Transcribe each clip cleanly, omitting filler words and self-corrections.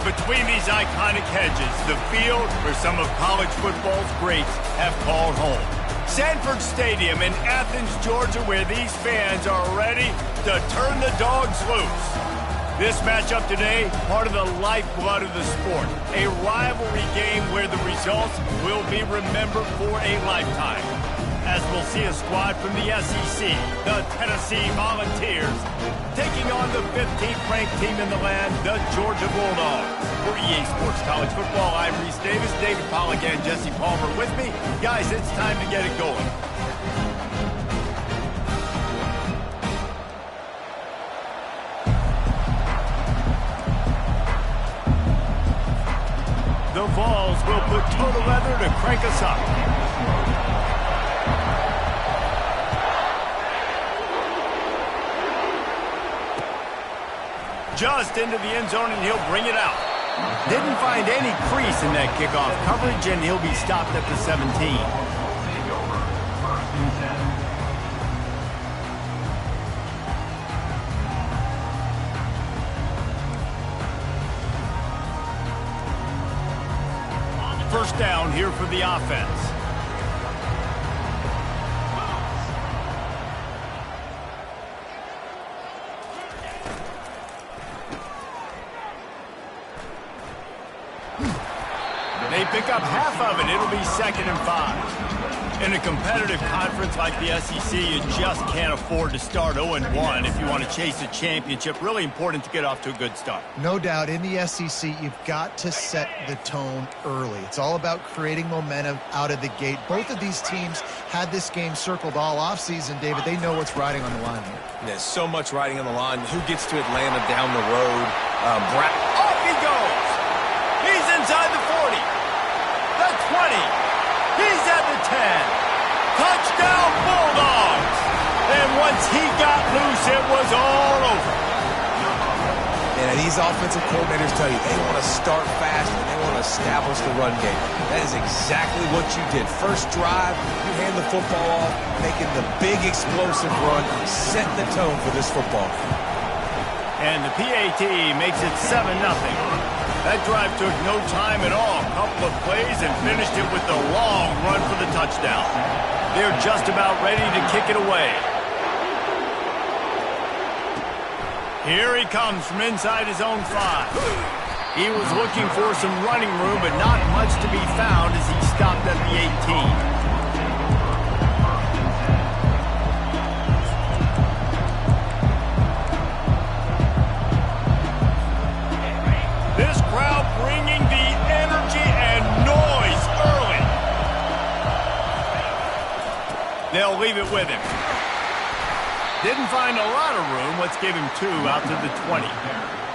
between these iconic hedges, the field where some of college football's greats have called home. Sanford Stadium in Athens, Georgia, where these fans are ready to turn the dogs loose. This matchup today, part of the lifeblood of the sport. A rivalry game where the results will be remembered for a lifetime. As we'll see a squad from the SEC, the Tennessee Volunteers, taking on the 15th ranked team in the land, the Georgia Bulldogs. For EA Sports College Football, I'm Reese Davis, David Pollack, and Jesse Palmer with me. Guys, it's time to get it going. The Vols will put total leather to crank us up. Just into the end zone, and he'll bring it out. Didn't find any crease in that kickoff coverage, and he'll be stopped at the 17. First down here for the offense. They pick up half of it. It'll be 2nd and 5. In a competitive conference like the SEC, you just can't afford to start 0-1 if you want to chase a championship. Really important to get off to a good start. No doubt, in the SEC, you've got to set the tone early. It's all about creating momentum out of the gate. Both of these teams had this game circled all offseason, David. They know what's riding on the line here. There's so much riding on the line. Who gets to Atlanta down the road? Off he goes. He's inside the 40. The 20. He's at the 10. Touchdown, Bulldogs. And once he got loose, it was all over. And these offensive coordinators tell you they want to start fast and they want to establish the run game. That is exactly what you did. First drive, you hand the football off, making the big explosive run, setting the tone for this football. And the PAT makes it 7-0. That drive took no time at all. A couple of plays and finished it with a long run for the touchdown. They're just about ready to kick it away. Here he comes from inside his own 5. He was looking for some running room, but not much to be found as he stopped at the 18. This crowd bringing the energy and noise early. They'll leave it with him. Didn't find a lot of room. Let's give him 2 out to the 20.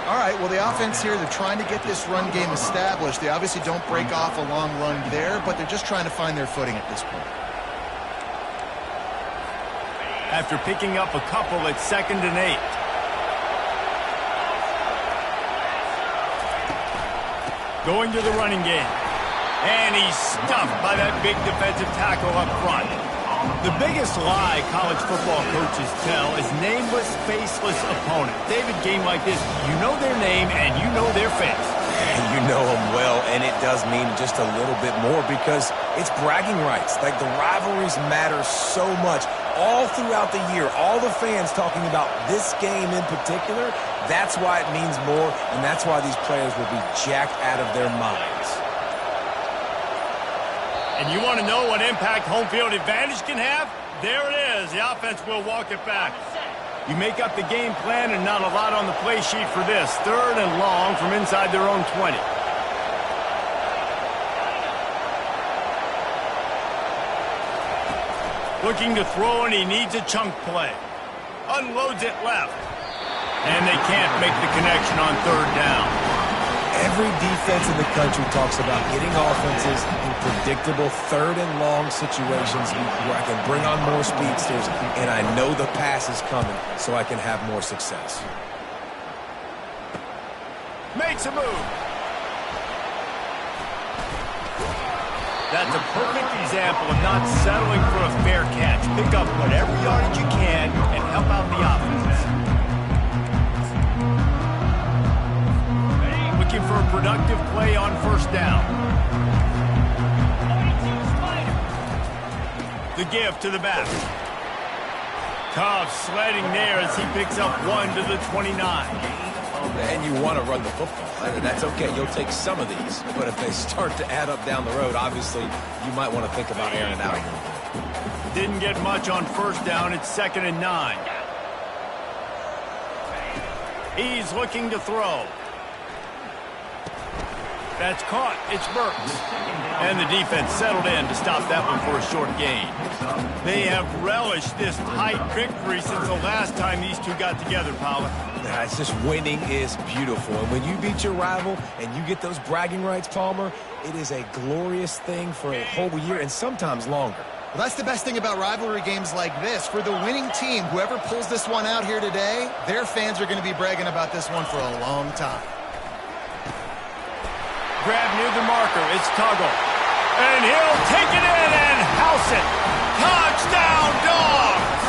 All right, well, the offense here, they're trying to get this run game established. They obviously don't break off a long run there, but they're just trying to find their footing at this point. After picking up a couple, it's 2nd and 8. Going to the running game. And he's stuffed by that big defensive tackle up front. The biggest lie college football coaches tell is nameless, faceless opponents. David, game like this, you know their name and you know their face. And you know them well, and it does mean just a little bit more because it's bragging rights. Like, the rivalries matter so much. All throughout the year, all the fans talking about this game in particular, that's why it means more, and that's why these players will be jacked out of their minds. And you want to know what impact home field advantage can have? There it is. The offense will walk it back. You make up the game plan and not a lot on the play sheet for this. 3rd and long from inside their own 20. Looking to throw, and he needs a chunk play. Unloads it left. And they can't make the connection on 3rd down. Every defense in the country talks about getting offenses in predictable 3rd and long situations where I can bring on more speedsters and I know the pass is coming so I can have more success. Makes a move. That's a perfect example of not settling for a fair catch. Pick up whatever yardage you can and help out the offense. Looking for for a productive play on first down. The give to the back. Cobb sledding there as he picks up 1 to the 29. And you want to run the football. That's okay. You'll take some of these. But if they start to add up down the road, obviously, you might want to think about airing it out a little bit. Didn't get much on first down. It's 2nd and 9. He's looking to throw. That's caught. It's Burks. And the defense settled in to stop that one for a short gain. They have relished this tight victory since the last time these two got together, Pollard. It's just winning is beautiful. And when you beat your rival and you get those bragging rights, Palmer, it is a glorious thing for a whole year and sometimes longer. Well, that's the best thing about rivalry games like this. For the winning team, whoever pulls this one out here today, their fans are going to be bragging about this one for a long time. Grab near the marker. It's Tuggle. And he'll take it in and house it. Touchdown, Dogs!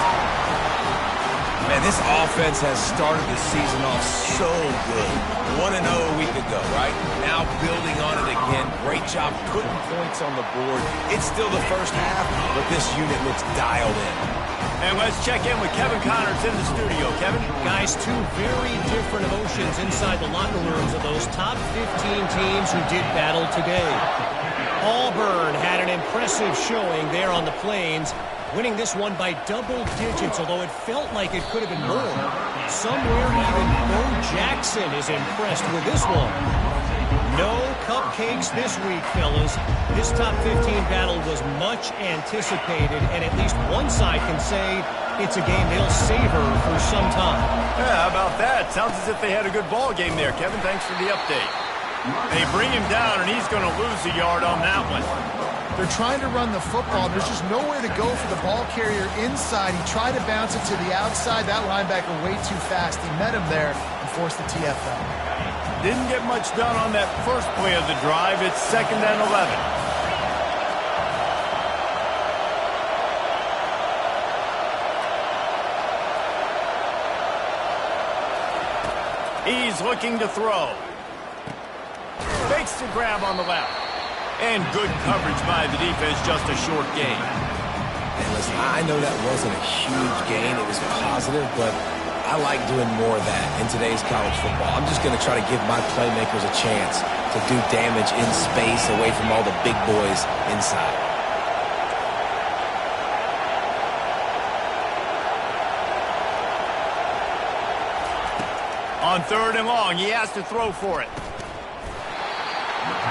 Man, this offense has started the season off so good. 1-0 a week ago, right? Now building on it again. Great job putting points on the board. It's still the first half, but this unit looks dialed in. And let's check in with Kevin Connors in the studio. Kevin? Guys, two very different emotions inside the locker rooms of those top 15 teams who did battle today. Auburn had an impressive showing there on the Plains, winning this one by double digits, although it felt like it could have been more. Somewhere even Bo Jackson is impressed with this one. No cupcakes this week, fellas. This top 15 battle was much anticipated, and at least one side can say it's a game they'll savor for some time. Yeah, how about that? Sounds as if they had a good ball game there, Kevin. Thanks for the update. They bring him down, and he's going to lose a yard on that one. They're trying to run the football. There's just nowhere to go for the ball carrier inside. He tried to bounce it to the outside. That linebacker way too fast. He met him there and forced the TFL. Didn't get much done on that first play of the drive. It's 2nd and 11. He's looking to throw. Fakes the grab on the left. And good coverage by the defense, just a short gain. And listen, I know that wasn't a huge gain. It was positive, but I like doing more of that in today's college football. I'm just going to try to give my playmakers a chance to do damage in space away from all the big boys inside. On 3rd and long, he has to throw for it.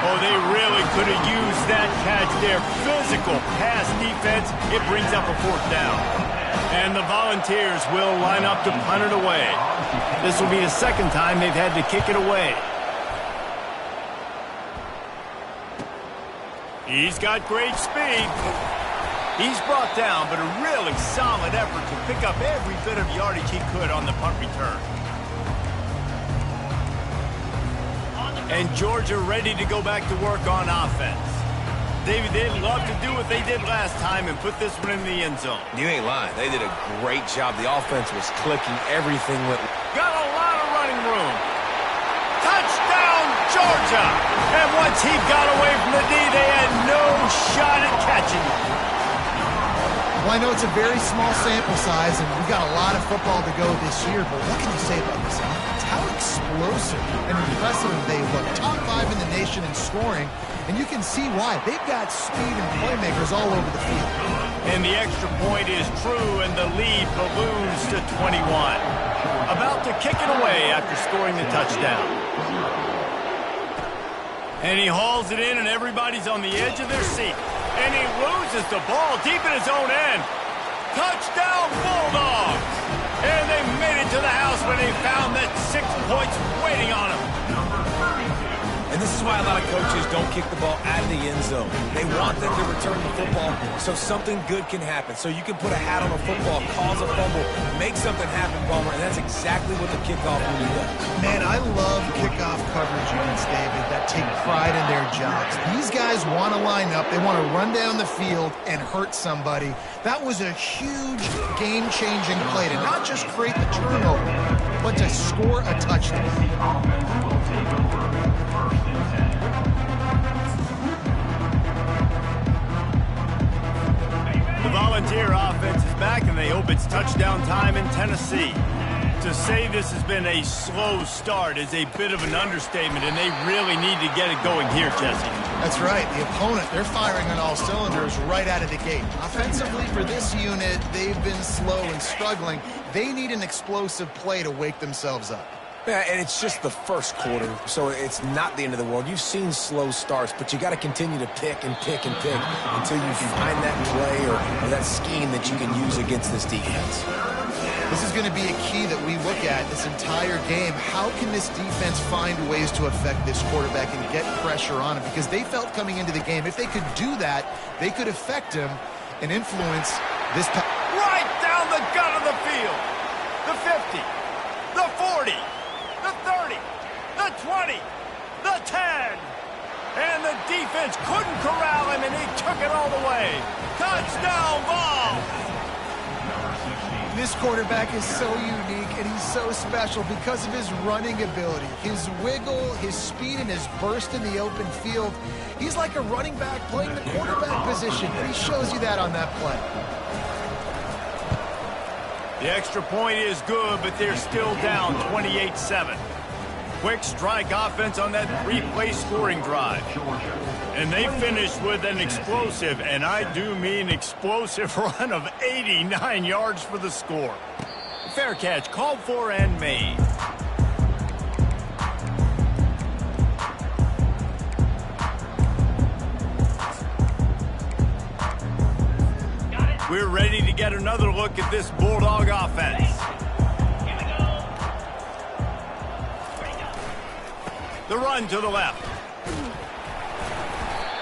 Oh, they really could have used that catch there. Physical pass defense. It brings up a 4th down. And the Volunteers will line up to punt it away. This will be the 2nd time they've had to kick it away. He's got great speed. He's brought down, but a really solid effort to pick up every bit of yardage he could on the punt return. And Georgia ready to go back to work on offense. David, they'd love to do what they did last time and put this one in the end zone. You ain't lying. They did a great job. The offense was clicking. Everything went... Got a lot of running room. Touchdown, Georgia! And once he got away from the D, they had no shot at catching him. Well, I know it's a very small sample size, and we've got a lot of football to go this year, but what can you say about this offense? How explosive and impressive they look. Top 5 in the nation in scoring, and you can see why. They've got speed and playmakers all over the field. And the extra point is true, and the lead balloons to 21. About to kick it away after scoring the touchdown. And he hauls it in, and everybody's on the edge of their seat. And he loses the ball deep in his own end. Touchdown, Bulldogs! And they made it to the house when they found that 6 points waiting on them. And this is why a lot of coaches don't kick the ball out of the end zone. They want them to return the football so something good can happen. So you can put a hat on a football, cause a fumble, make something happen, Palmer, and that's exactly what the kickoff really does. Man, I love kickoff coverage units, David, that take pride in their jobs. These guys want to line up. They want to run down the field and hurt somebody. That was a huge game-changing play to not just create the turnover, but to score a touchdown. The Volunteer offense is back, and they hope it's touchdown time in Tennessee. To say this has been a slow start is a bit of an understatement, and they really need to get it going here, Jesse. That's right. The opponent, they're firing on all cylinders right out of the gate. Offensively, for this unit, they've been slow and struggling. They need an explosive play to wake themselves up. Yeah, and it's just the first quarter, so it's not the end of the world. You've seen slow starts, but you got to continue to pick and pick and pick until you find that play or that scheme that you can use against this defense. This is going to be a key that we look at this entire game. How can this defense find ways to affect this quarterback and get pressure on him? Because they felt coming into the game, if they could do that, they could affect him and influence this. Right down the gut of the field. The 50, the 40, the 30, the 20, the 10. And the defense couldn't corral him, and he took it all the way. Touchdown ball. This quarterback is so unique, and he's so special because of his running ability, his wiggle, his speed, and his burst in the open field. He's like a running back playing the quarterback position, and he shows you that on that play. The extra point is good, but they're still down 28-7. Quick strike offense on that three-play scoring drive. And they finished with an explosive, and I do mean explosive, run of 89 yards for the score. Fair catch called for and made. We're ready to get another look at this Bulldog offense. The run to the left.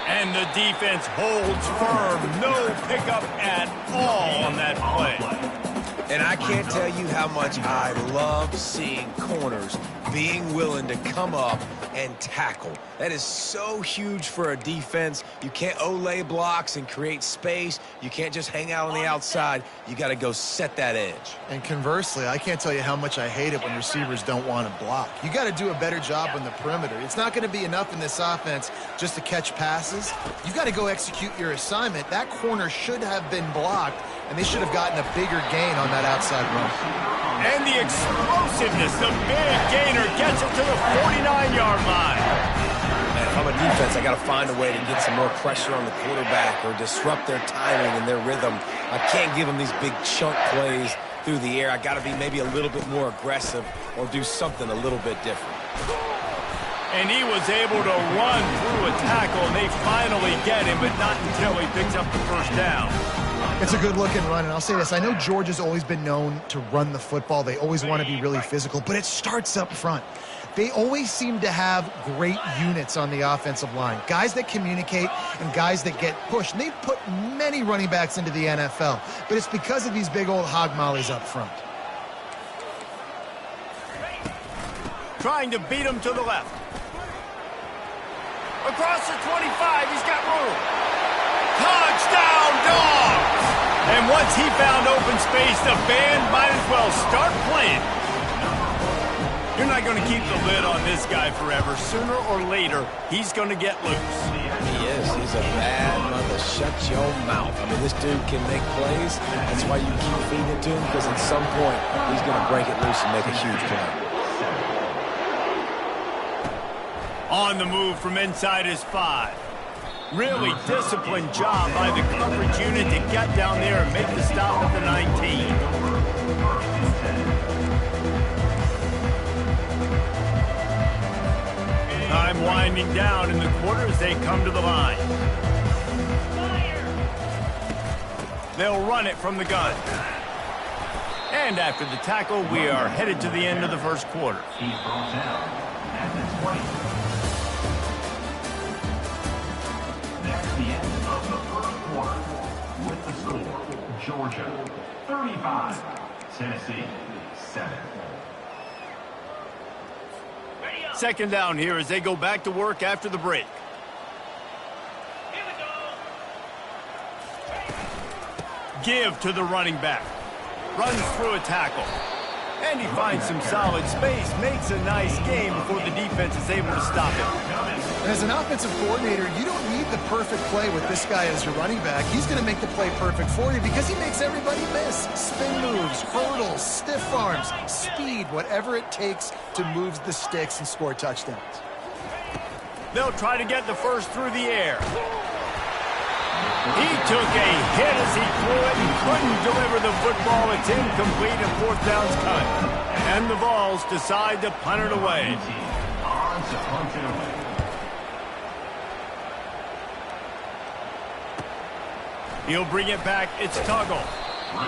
And the defense holds firm. No pickup at all on that play. And I can't tell you how much I love seeing corners being willing to come up and tackle. That is so huge for a defense. You can't Olay blocks and create space. You can't just hang out on the outside. You got to go set that edge. And conversely, I can't tell you how much I hate it when receivers don't want to block. You got to do a better job on the perimeter. It's not going to be enough in this offense just to catch passes. You got to go execute your assignment. That corner should have been blocked, and they should have gotten a bigger gain on that outside run. And the explosiveness, the big gainer gets it to the 49-yard line. And if I'm a defense, I got to find a way to get some more pressure on the quarterback or disrupt their timing and their rhythm. I can't give them these big chunk plays through the air. I got to be maybe a little bit more aggressive or do something a little bit different. And he was able to run through a tackle, and they finally get him, but not until he picks up the first down. It's a good-looking run, and I'll say this. I know Georgia's always been known to run the football. They always want to be really physical, but it starts up front. They always seem to have great units on the offensive line, guys that communicate and guys that get pushed. And they've put many running backs into the NFL, but it's because of these big old hog mollies up front. Trying to beat him to the left. Across the 25, he's got room. Touchdown, Dogs! And once he found open space, the band might as well start playing. You're not going to keep the lid on this guy forever. Sooner or later, he's going to get loose. He is. He's a bad mother. Shut your mouth. I mean, this dude can make plays. That's why you keep feeding it to him, because at some point, he's going to break it loose and make a huge play. On the move from inside his 5. Really disciplined job by the coverage unit to get down there and make the stop at the 19. Time winding down in the quarter as they come to the line. They'll run it from the gun. And after the tackle, we are headed to the end of the first quarter. He's brought down at the 20. That's the end of the first quarter. With the score, Georgia 35, Tennessee 7. Second down here as they go back to work after the break. Give to the running back. Runs through a tackle. And he finds some solid space, makes a nice game before the defense is able to stop him. As an offensive coordinator, you don't need the perfect play with this guy as your running back. He's going to make the play perfect for you because he makes everybody miss. Spin moves, hurdles, stiff arms, speed, whatever it takes to move the sticks and score touchdowns. They'll try to get the first through the air. He took a hit as he threw it and couldn't deliver the football. It's incomplete and fourth down's cut. And the Vols decide to punt it away. He'll bring it back. It's Tuggle.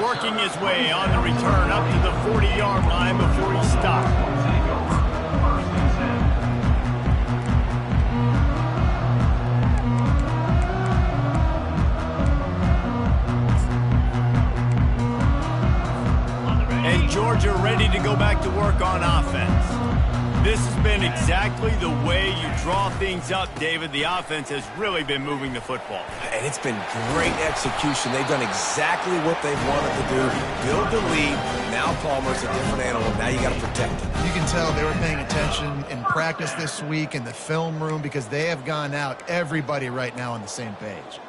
Working his way on the return up to the 40-yard line before he stopped. And Georgia ready to go back to work on offense. This has been exactly the way you draw things up, David. The offense has really been moving the football. And it's been great execution. They've done exactly what they've wanted to do. Build the lead. Now Palmer's a different animal. Now you got to protect him. You can tell they were paying attention in practice this week in the film room because they have gone out, everybody right now on the same page.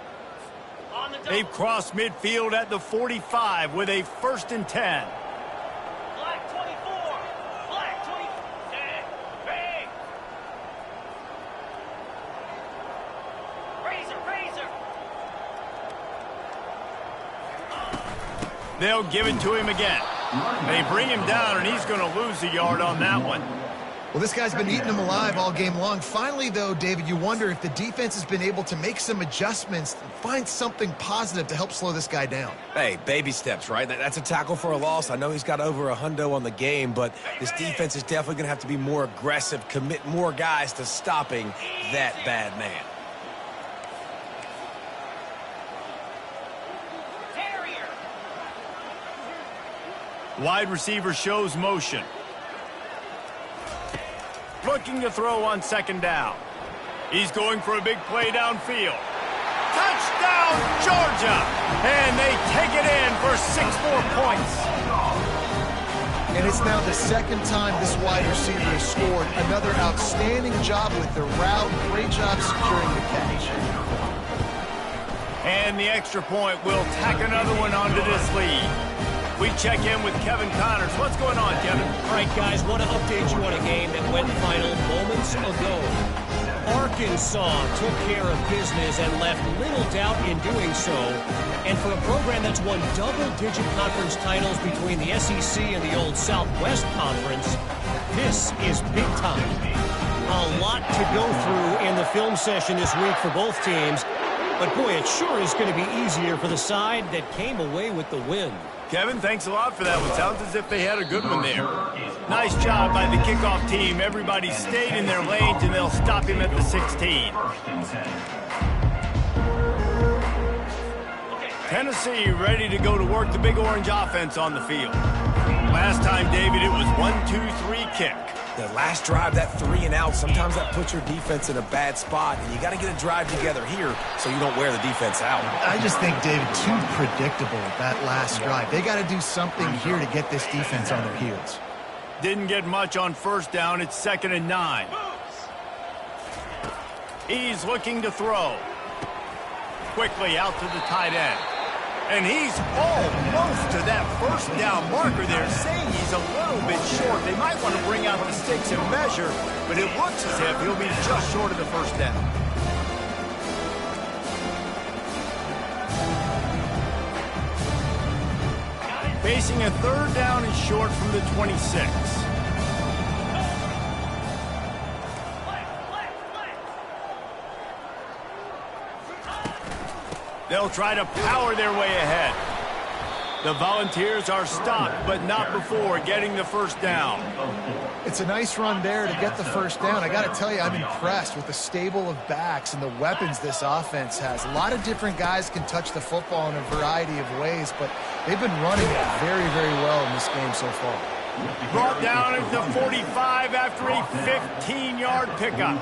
They've crossed midfield at the 45 with a 1st and 10. They'll give it to him again. They bring him down, and he's going to lose a yard on that one. Well, this guy's been eating them alive all game long. Finally, though, David, you wonder if the defense has been able to make some adjustments, find something positive to help slow this guy down. Hey, baby steps, right? That's a tackle for a loss. I know he's got over $100 on the game, but this defense is definitely going to have to be more aggressive, commit more guys to stopping that bad man. Wide receiver shows motion. Looking to throw on 2nd down. He's going for a big play downfield. Touchdown, Georgia! And they take it in for 6 more points. And it's now the 2nd time this wide receiver has scored. Another outstanding job with the route. Great job securing the catch. And the extra point will tack another one onto this lead. We check in with Kevin Connors. What's going on, Kevin? All right, guys, want to update you on a game that went final moments ago. Arkansas took care of business and left little doubt in doing so. And for a program that's won double-digit conference titles between the SEC and the old Southwest Conference, this is big time. A lot to go through in the film session this week for both teams. But, boy, it sure is going to be easier for the side that came away with the win. Kevin, thanks a lot for that one. Sounds as if they had a good one there. Nice job by the kickoff team. Everybody stayed in their lanes, and they'll stop him at the 16. Tennessee ready to go to work the Big Orange offense on the field. Last time, David, it was 1-2-3 kick. The last drive, that 3 and out, sometimes that puts your defense in a bad spot, and you got to get a drive together here so you don't wear the defense out. I just think, David, too predictable that last drive. They got to do something here to get this defense on their heels. Didn't get much on 1st down. It's 2nd and 9. He's looking to throw. Quickly out to the tight end. And he's almost to that 1st down marker there, saying he's a little bit short. They might want to bring out the sticks and measure, but it looks as if he'll be just short of the 1st down. Facing a 3rd down and short from the 26. They'll try to power their way ahead. The Volunteers are stopped, but not before getting the 1st down. It's a nice run there to get the 1st down. I got to tell you, I'm impressed with the stable of backs and the weapons this offense has. A lot of different guys can touch the football in a variety of ways, but they've been running it very, very well in this game so far. Brought down at the 45 after a 15-yard pickup.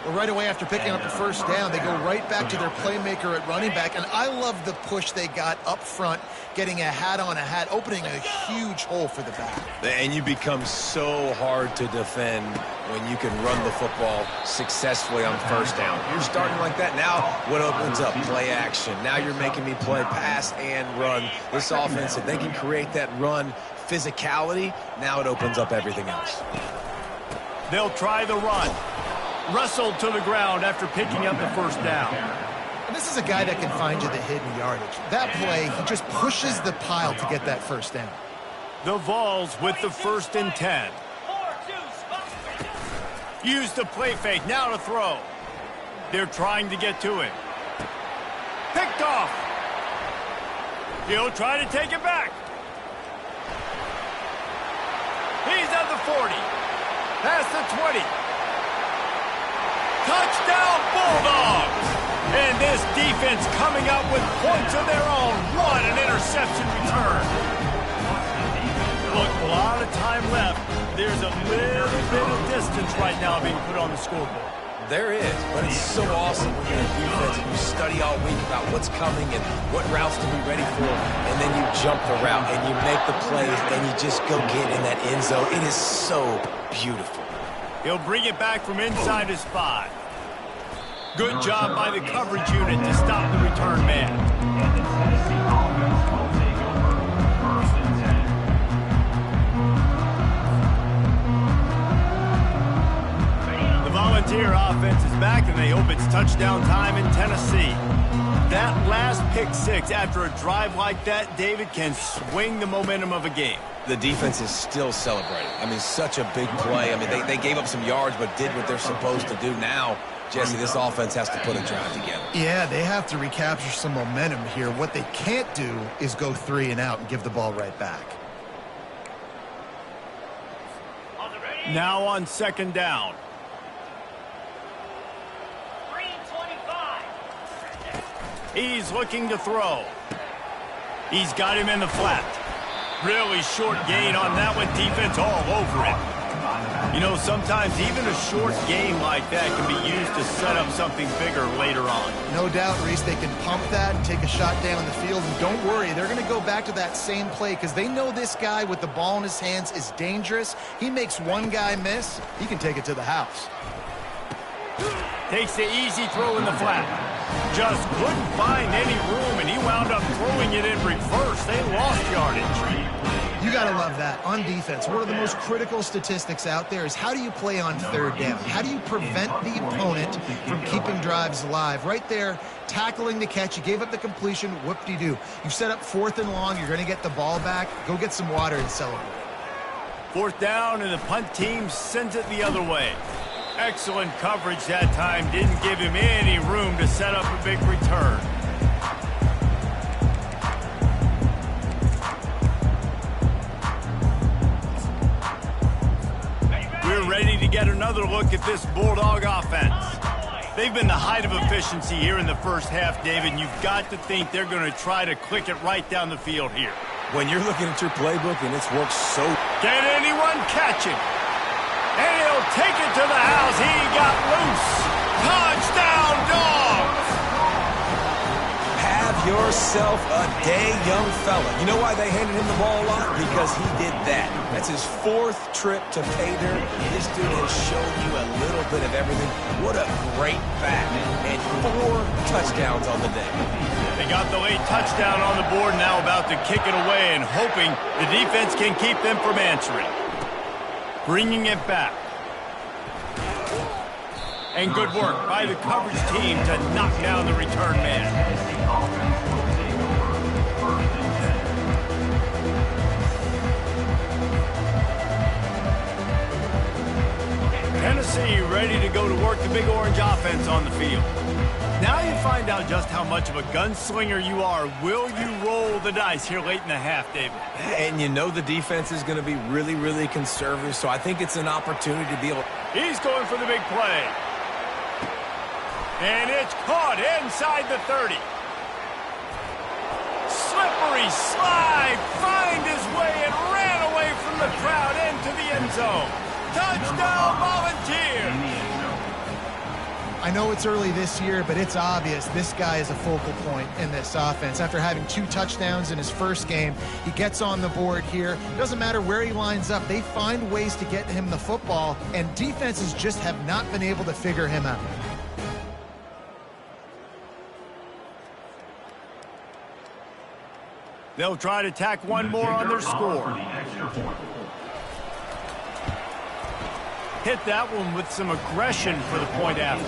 Well, right away after picking up the first down, they go right back to their playmaker at running back. And I love the push they got up front, getting a hat on a hat, opening a huge hole for the back. And you become so hard to defend when you can run the football successfully on first down. You're starting like that. Now what opens up? Play action. Now you're making me play pass and run. This offense, if they can create that run physicality, now it opens up everything else. They'll try the run. Wrestled to the ground after picking up the first down. And this is a guy that can find you the hidden yardage. That play, he just pushes the pile to get that first down. The Vols with the 1st and 10. Use the play fake, now to throw. They're trying to get to him. Picked off. He'll try to take it back. He's at the 40. Past the 20. Touchdown Bulldogs! And this defense coming up with points of their own. What an interception return. Look, a lot of time left. There's a little bit of distance right now being put on the scoreboard. There is, but it's so awesome when you're in defense and you study all week about what's coming and what routes to be ready for, and then you jump the route and you make the plays and you just go get in that end zone. It is so beautiful. He'll bring it back from inside his 5. Good job by the coverage unit to stop the return man. And the Tennessee offense will take over 1st and 10. The Volunteer offense is back, and they hope it's touchdown time in Tennessee. That last pick 6 after a drive like that, David, can swing the momentum of a game. The defense is still celebrating. I mean, such a big play. I mean, they gave up some yards but did what they're supposed to do. Now, Jesse, this offense has to put a drive together. Yeah, they have to recapture some momentum here. What they can't do is go 3 and out and give the ball right back. Now on 2nd down. He's looking to throw. He's got him in the flat. Really short gain on that one. Defense all over it. You know, sometimes even a short game like that can be used to set up something bigger later on. No doubt, Reese, they can pump that and take a shot down the field. And don't worry, they're going to go back to that same play because they know this guy with the ball in his hands is dangerous. He makes one guy miss, he can take it to the house. Takes the easy throw in the flat. Just couldn't find any room, and he wound up throwing it in reverse. They lost yardage. You got to love that. On defense, one of the most critical statistics out there is how do you play on 3rd down? How do you prevent the opponent from keeping drives alive? Right there, tackling the catch. You gave up the completion. Whoop-de-doo. You set up 4th and long. You're going to get the ball back. Go get some water and celebrate. 4th down, and the punt team sends it the other way. Excellent coverage that time. Didn't give him any room to set up a big return. We're ready to get another look at this Bulldog offense. They've been the height of efficiency here in the first half, David, and you've got to think they're going to try to click it right down the field here. When you're looking at your playbook and it's worked so... Can anyone catch him? And he'll take it to the house. He got loose. Touchdown, Dogs! Have yourself a day, young fella. You know why they handed him the ball a lot? Because he did that. That's his 4th trip to pay dirt. This dude has shown you a little bit of everything. What a great back. And 4 touchdowns on the day. They got the late touchdown on the board, now about to kick it away and hoping the defense can keep them from answering. Bringing it back. And good work by the coverage team to knock down the return man. Tennessee offense will take over 1st and 10. Tennessee ready to go to work the Big Orange offense on the field. Now you find out just how much of a gunslinger you are. Will you roll the dice here late in the half, David? And you know the defense is going to be really, really conservative, so I think it's an opportunity to be able... He's going for the big play. And it's caught inside the 30. Slippery slide, find his way and ran away from the crowd into the end zone. Touchdown, Volunteers! I know it's early this year, but it's obvious this guy is a focal point in this offense. After having 2 touchdowns in his first game, he gets on the board here. It doesn't matter where he lines up. They find ways to get him the football, and defenses just have not been able to figure him out. They'll try to tack one more on their score. Hit that one with some aggression for the point after.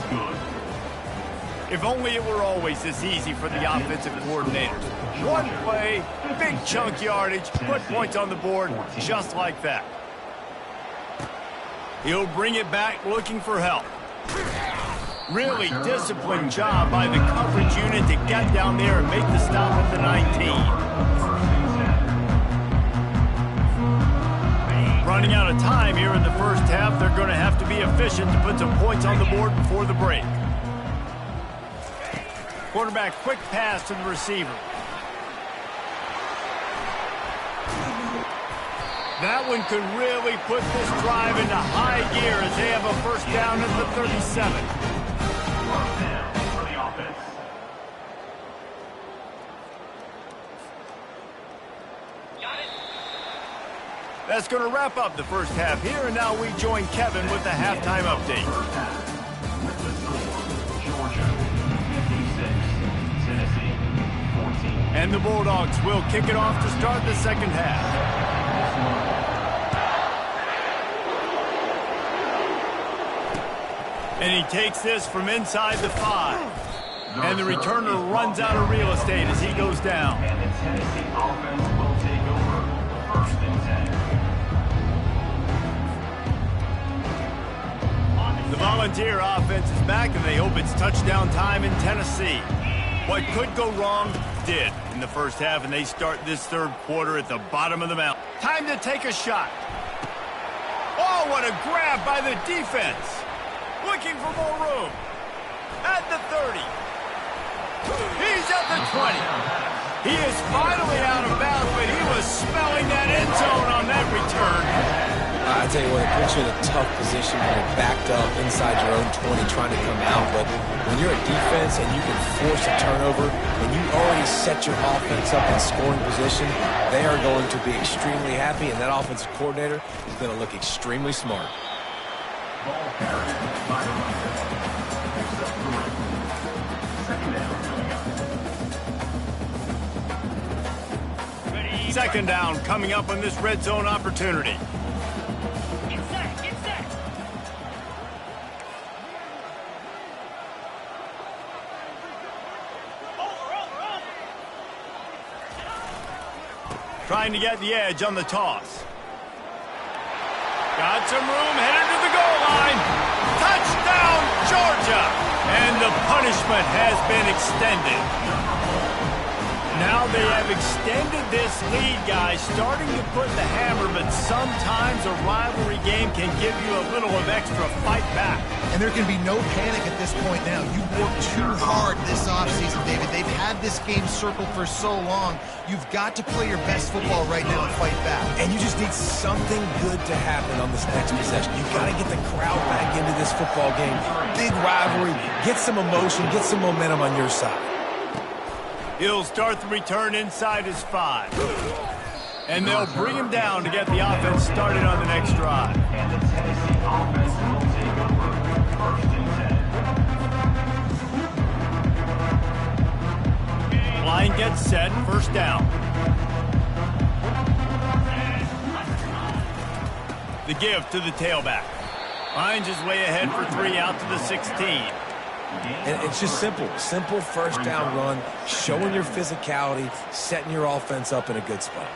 If only it were always this easy for the offensive coordinators. One play, big chunk yardage, put points on the board just like that. He'll bring it back looking for help. Really disciplined job by the coverage unit to get down there and make the stop at the 19. Running out of time here in the first half, they're going to have to be efficient to put some points on the board before the break. Quarterback quick pass to the receiver. That one could really put this drive into high gear as they have a first down at the 37. That's going to wrap up the first half here, and now we join Kevin with the halftime update. And the Bulldogs will kick it off to start the second half. And he takes this from inside the 5. And the returner runs out of real estate as he goes down. And the Tennessee offense will take over first and 10. The Volunteer offense is back, and they hope it's touchdown time in Tennessee. What could go wrong did in the first half, and they start this third quarter at the bottom of the mountain. Time to take a shot. Oh, what a grab by the defense. Looking for more room. At the 30. He's at the 20. He is finally out of bounds, but he was smelling that end zone on that return. I tell you what, it puts you in a tough position when you're backed up inside your own 20 trying to come out. But when you're a defense and you can force a turnover and you already set your offense up in scoring position, they are going to be extremely happy, and that offensive coordinator is going to look extremely smart. Ball carried by the Second down coming up on this red zone opportunity. Trying to get the edge on the toss. Got some room, headed to the goal line. Touchdown, Georgia! And the punishment has been extended. Now they have extended this lead, guys, starting to put the hammer, but sometimes a rivalry game can give you a little of extra fight back. And there can be no panic at this point now. You've worked too hard this offseason, David. They've had this game circled for so long. You've got to play your best football right now and fight back. And you just need something good to happen on this next possession. You've got to get the crowd back into this football game. Big rivalry. Get some emotion. Get some momentum on your side. He'll start the return inside his 5. And they'll bring him down to get the offense started on the next drive. And the Tennessee offense will take over first and 10. Line gets set, first down. The give to the tailback. Finds his way ahead for 3 out to the 16. And it's just simple first down run, showing your physicality, setting your offense up in a good spot.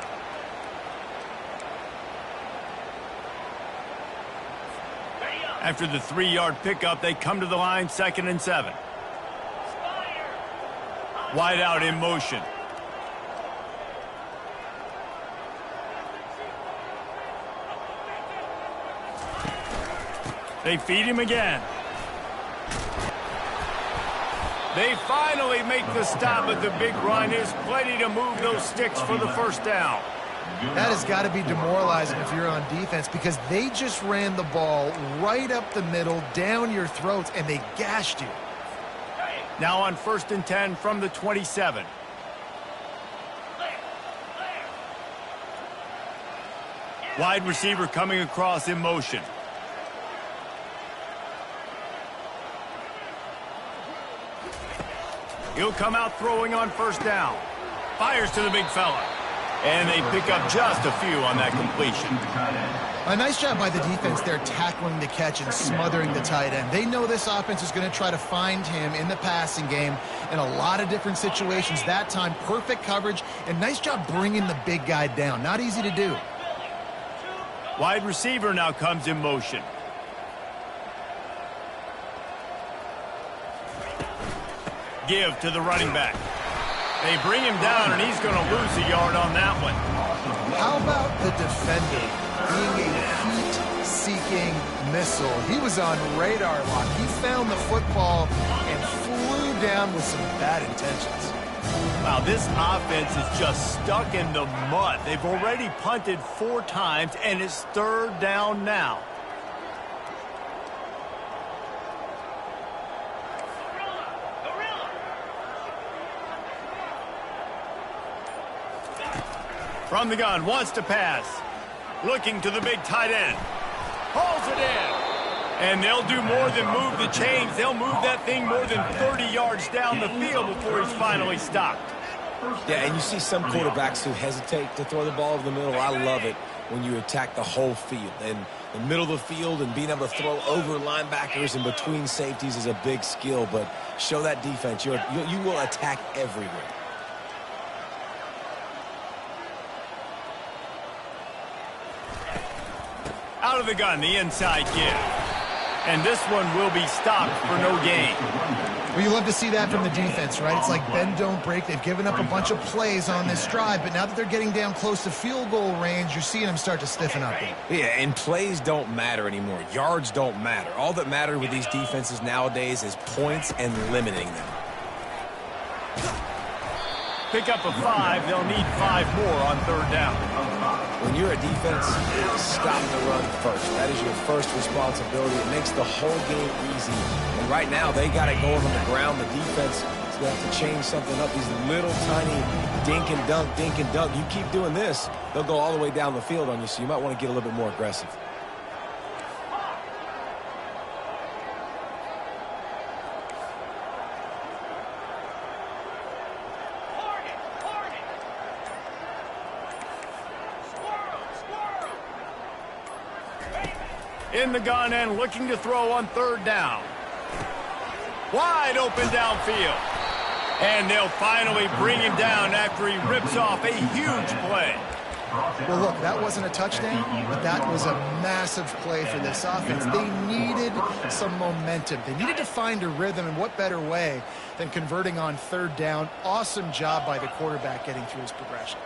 After the 3-yard pickup, they come to the line, 2nd and 7. Wide out in motion. They feed him again. They finally make the stop, but the big run is plenty to move those sticks for the first down. That has got to be demoralizing if you're on defense because they just ran the ball right up the middle, down your throats, and they gashed you. Now on 1st and 10 from the 27. Wide receiver coming across in motion. He'll come out throwing on 1st down. Fires to the big fella. And they pick up just a few on that completion. A nice job by the defense there tackling the catch and smothering the tight end. They know this offense is going to try to find him in the passing game in a lot of different situations. That time, perfect coverage, and nice job bringing the big guy down. Not easy to do. Wide receiver now comes in motion. Give to the running back. They bring him down, and he's going to lose a yard on that one. How about the defender being a heat-seeking missile? He was on radar lock. He found the football and flew down with some bad intentions. Wow, this offense is just stuck in the mud. They've already punted 4 times, and it's 3rd down now. From the gun, wants to pass. Looking to the big tight end. Hauls it in. And they'll do more than move the chains. They'll move that thing more than 30 yards down the field before he's finally stopped. Yeah, and you see some quarterbacks who hesitate to throw the ball over the middle. I love it when you attack the whole field. And the middle of the field and being able to throw over linebackers and between safeties is a big skill. But show that defense. You will attack everywhere. Out of the gun, the inside give. And this one will be stopped for no gain. Well, you love to see that from the defense, right? It's like bend, don't break. They've given up a bunch of plays on this drive, but now that they're getting down close to field goal range, you're seeing them start to stiffen up there. Yeah, and plays don't matter anymore. Yards don't matter. All that matters with these defenses nowadays is points and limiting them. Pick up a 5. They'll need 5 more on 3rd down. When you're a defense, stop the run first. That is your first responsibility. It makes the whole game easy. And right now, they got it going on the ground. The defense is going to have to change something up. These little tiny dink and dunk, dink and dunk. You keep doing this, they'll go all the way down the field on you, so you might want to get a little bit more aggressive. In the gun and looking to throw on 3rd down. Wide open downfield. And they'll finally bring him down after he rips off a huge play. Well, look, that wasn't a touchdown, but that was a massive play for this offense. They needed some momentum. They needed to find a rhythm, and what better way than converting on 3rd down. Awesome job by the quarterback getting through his progression.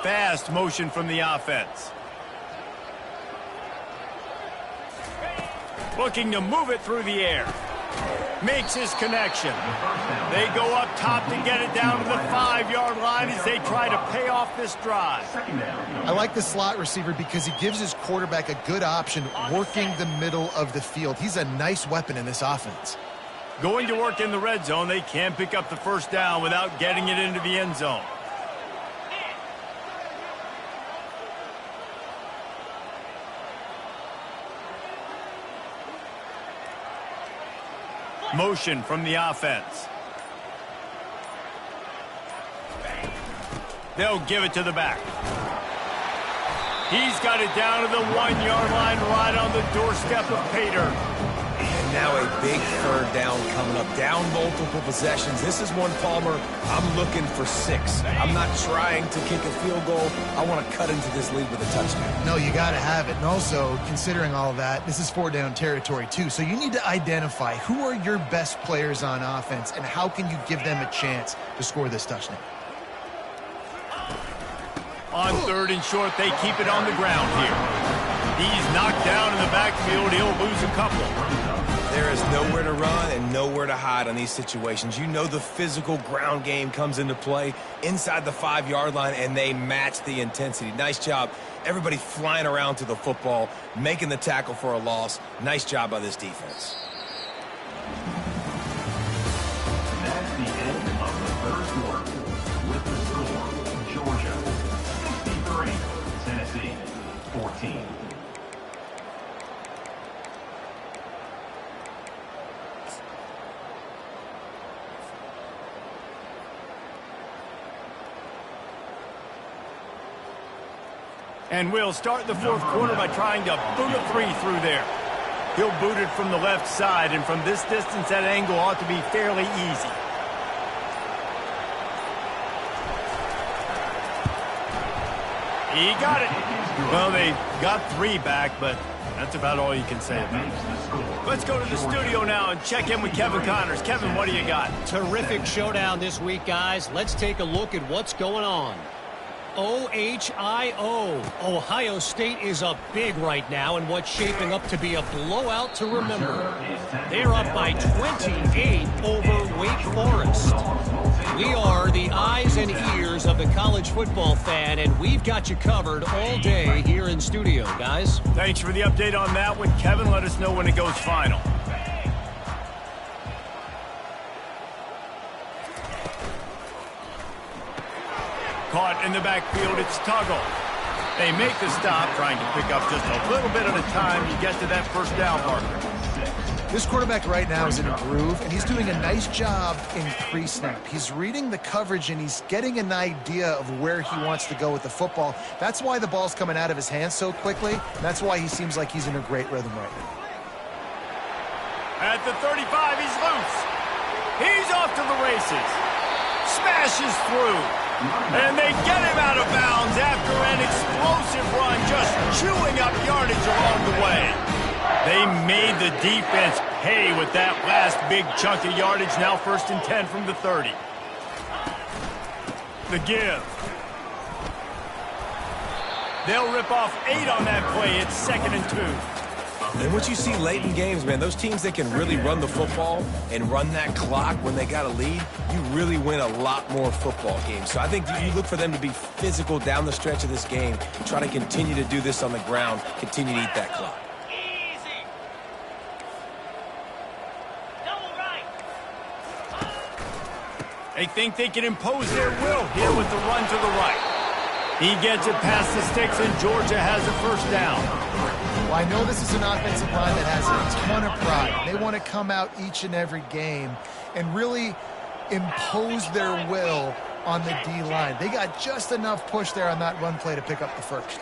Fast motion from the offense. Looking to move it through the air. Makes his connection. They go up top to get it down to the 5-yard line as they try to pay off this drive. I like the slot receiver because he gives his quarterback a good option working the middle of the field. He's a nice weapon in this offense. Going to work in the red zone, they can't pick up the 1st down without getting it into the end zone. Motion from the offense. They'll give it to the back. He's got it down to the 1-yard line right on the doorstep of Pater. And now a big 3rd down coming up. Down multiple possessions. This is one, Palmer, I'm looking for 6. I'm not trying to kick a field goal. I want to cut into this lead with a touchdown. No, you got to have it. And also, considering all of that, this is 4-down territory too. So you need to identify who are your best players on offense and how can you give them a chance to score this touchdown. On 3rd and short, they keep it on the ground here. He's knocked down in the backfield. He'll lose a couple. There is nowhere to run and nowhere to hide on these situations. You know the physical ground game comes into play inside the 5-yard line, and they match the intensity. Nice job. Everybody flying around to the football, making the tackle for a loss. Nice job by this defense. That's the end of the first quarter. With the score, Georgia 63, Tennessee 14. And we'll start the fourth quarter by trying to boot a 3 through there. He'll boot it from the left side, and from this distance, that angle ought to be fairly easy. He got it. Well, they got 3 back, but that's about all you can say about it. Let's go to the studio now and check in with Kevin Connors. Kevin, what do you got? Terrific showdown this week, guys. Let's take a look at what's going on. OHIO. Ohio State is up big right now in what's shaping up to be a blowout to remember. They're up by 28 over Wake Forest. We are the eyes and ears of the college football fan, and we've got you covered all day here in studio, guys. Thanks for the update on that one, Kevin. Let us know when it goes final. Caught in the backfield, it's Tuggle. They make the stop, trying to pick up just a little bit at a time to get to that first down marker. This quarterback right now is in a groove, and he's doing a nice job in pre-snap. He's reading the coverage, and he's getting an idea of where he wants to go with the football. That's why the ball's coming out of his hands so quickly. That's why he seems like he's in a great rhythm right now. At the 35, he's loose. He's off to the races. Smashes through. And they get him out of bounds after an explosive run, just chewing up yardage along the way. They made the defense pay with that last big chunk of yardage. Now 1st and 10 from the 30. The give. They'll rip off 8 on that play. It's 2nd and 2. And what you see late in games, man, those teams that can really run the football and run that clock when they got a lead, you really win a lot more football games. So I think you look for them to be physical down the stretch of this game, try to continue to do this on the ground, continue to eat that clock. They think they can impose their will here with the run to the right. He gets it past the sticks, and Georgia has a first down. Well, I know this is an offensive line that has a ton of pride. They want to come out each and every game and really impose their will on the D-line. They got just enough push there on that run play to pick up the first.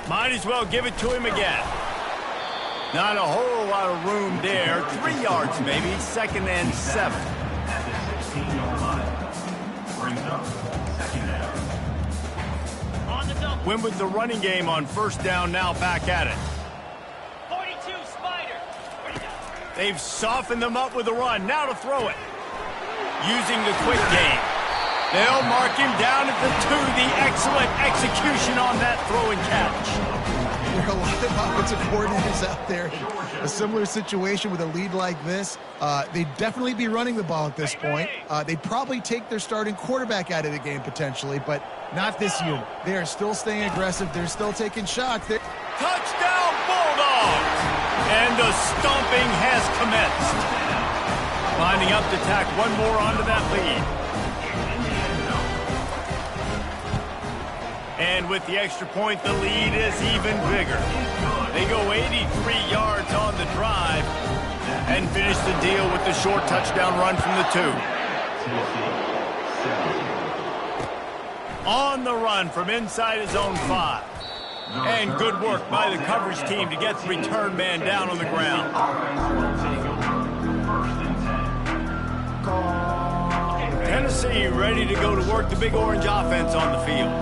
Might as well give it to him again. Not a whole lot of room there. 3 yards maybe. 2nd and 7. At the 16-yard line. Brings up 2nd down. On the double. Win with the running game on first down, now back at it. 42 Spider. They've softened them up with a run. Now to throw it. Using the quick game. They'll mark him down at the 2. The excellent execution on that throw and catch. There are a lot of offensive coordinators out there. A similar situation with a lead like this. They'd definitely be running the ball at this point. They'd probably take their starting quarterback out of the game potentially, but not this unit. They are still staying aggressive. They're still taking shots. Touchdown Bulldogs! And the stomping has commenced. Lining up to tack one more onto that lead. And with the extra point, the lead is even bigger. They go 83 yards on the drive and finish the deal with the short touchdown run from the 2. On the run from inside his own 5. And good work by the coverage team to get the return man down on the ground. Tennessee ready to go to work the Big Orange offense on the field.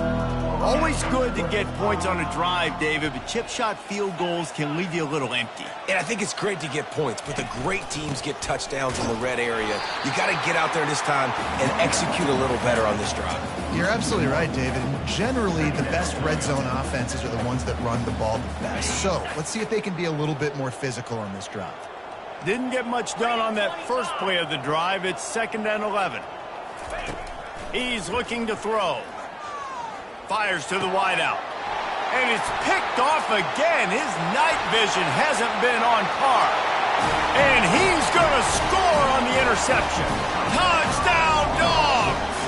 Always good to get points on a drive, David, but chip shot field goals can leave you a little empty. And I think it's great to get points, but the great teams get touchdowns in the red area. You got to get out there this time and execute a little better on this drive. You're absolutely right, David. Generally, the best red zone offenses are the ones that run the ball the best. So let's see if they can be a little bit more physical on this drive. Didn't get much done on that first play of the drive. It's 2nd and 11. He's looking to throw. Fires to the wideout. And it's picked off again. His night vision hasn't been on par. And he's going to score on the interception. Touchdown, Dogs!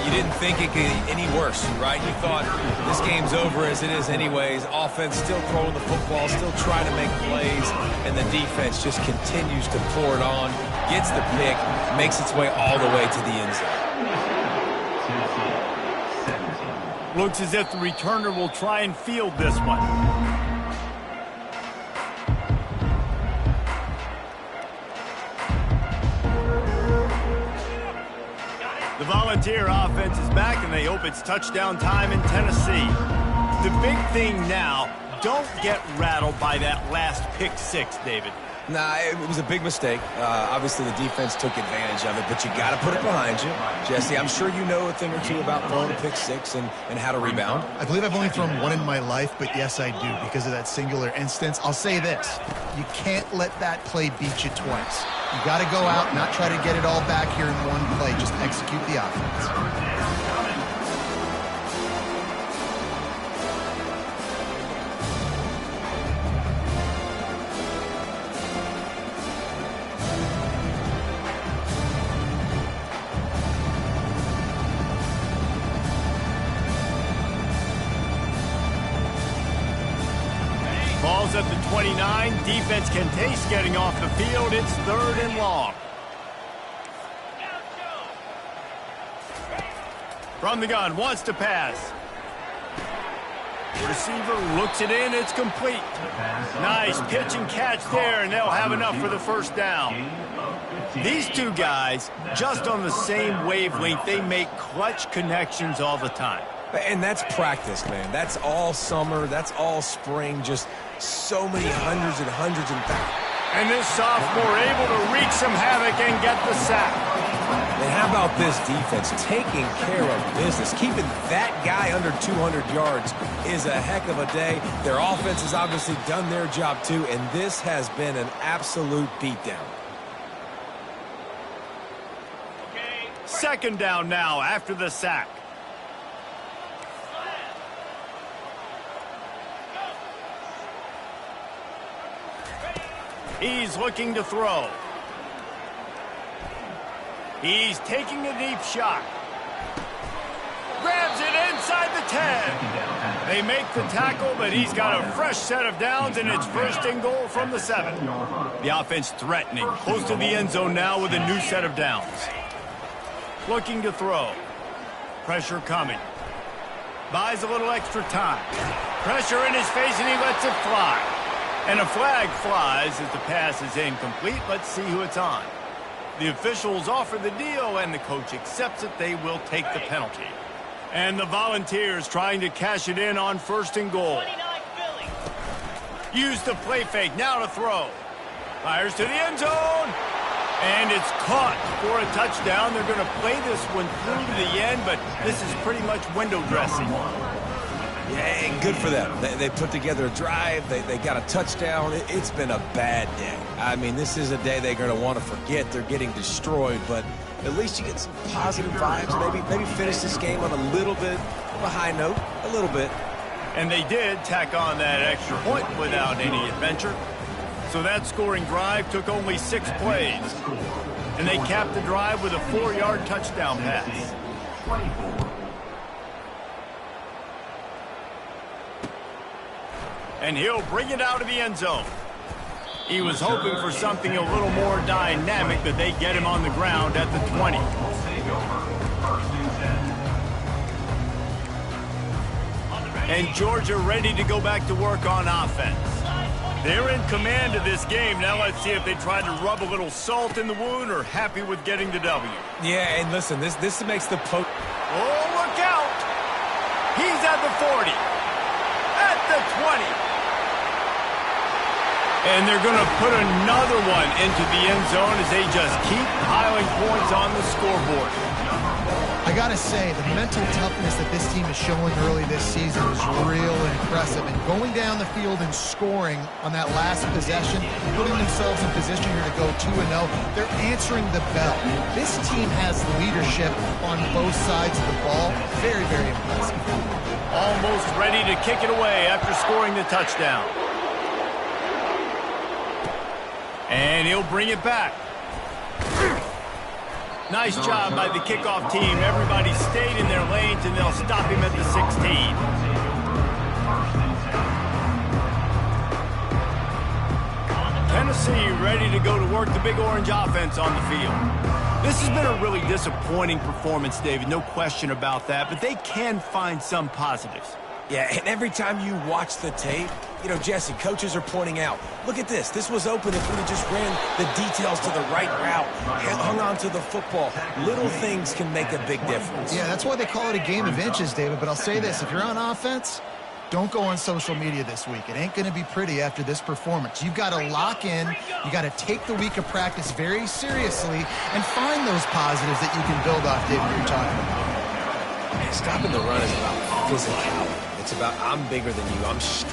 You didn't think it could get any worse, right? You thought this game's over as it is anyways. Offense still throwing the football, still trying to make plays, and the defense just continues to pour it on, gets the pick, makes its way all the way to the end zone. Looks as if the returner will try and field this one. The Volunteer offense is back, and they hope it's touchdown time in Tennessee. The big thing now, don't get rattled by that last pick six, David. Nah, it was a big mistake. Obviously, the defense took advantage of it, but you got to put it behind you. Jesse, I'm sure you know a thing or two about throwing a pick six and how to rebound. I believe I've only thrown one in my life, but yes, I do, because of that singular instance. I'll say this. You can't let that play beat you twice. You got to go out, not try to get it all back here in one play. Just execute the offense. Ball's at the 29. Defense can taste getting off the field. It's 3rd and long. From the gun, wants to pass. Receiver looks it in. It's complete. Nice pitch and catch there, and they'll have enough for the first down. These two guys, just on the same wavelength, they make clutch connections all the time. And that's practice, man. That's all summer. That's all spring. Just so many hundreds and thousands. And this sophomore able to wreak some havoc and get the sack. And how about this defense taking care of business? Keeping that guy under 200 yards is a heck of a day. Their offense has obviously done their job too, and this has been an absolute beatdown. 2nd down now after the sack. He's looking to throw. He's taking a deep shot. Grabs it inside the 10. They make the tackle, but he's got a fresh set of downs, and it's 1st and goal from the 7. The offense threatening. Close to the end zone now with a new set of downs. Looking to throw. Pressure coming. Buys a little extra time. Pressure in his face, and he lets it fly. And a flag flies as the pass is incomplete. Let's see who it's on. The officials offer the deal, and the coach accepts it. They will take the penalty. And the Volunteers trying to cash it in on 1st and goal. Use the play fake. Now to throw. Fires to the end zone. And it's caught for a touchdown. They're going to play this one through to the end, but this is pretty much window dressing. Yeah, and good for them. They put together a drive. They got a touchdown. It's been a bad day. I mean, this is a day they're going to want to forget. They're getting destroyed, but at least you get some positive vibes. Maybe finish this game on a little bit of a high note, a little bit. And they did tack on that extra point without any adventure. So that scoring drive took only 6 plays. And they capped the drive with a 4-yard touchdown pass. And he'll bring it out of the end zone. He was hoping for something a little more dynamic, but they get him on the ground at the 20. And Georgia ready to go back to work on offense. They're in command of this game. Now let's see if they try to rub a little salt in the wound or happy with getting the W. Yeah, and listen, this makes the Oh, look out. He's at the 40. At the 20. And they're going to put another one into the end zone as they just keep piling points on the scoreboard. I got to say, the mental toughness that this team is showing early this season is real impressive. And going down the field and scoring on that last possession, putting themselves in position here to go 2-0, they're answering the bell. This team has leadership on both sides of the ball. Very, very impressive. Almost ready to kick it away after scoring the touchdown. And he'll bring it back. Nice job by the kickoff team. Everybody stayed in their lanes, and they'll stop him at the 16. Tennessee ready to go to work the Big Orange offense on the field. This has been a really disappointing performance, David. No question about that, but they can find some positives. Yeah, and every time you watch the tape, you know, Jesse, coaches are pointing out, look at this. This was open if we just ran the details to the right route, hung on to the football. Little things can make a big difference. Yeah, that's why they call it a game of inches, David. But I'll say this, if you're on offense, don't go on social media this week. It ain't going to be pretty after this performance. You've got to lock in. You got to take the week of practice very seriously and find those positives that you can build off, David, you're talking about. Stopping the run is about physicality. It's about I'm bigger than you. I'm strong.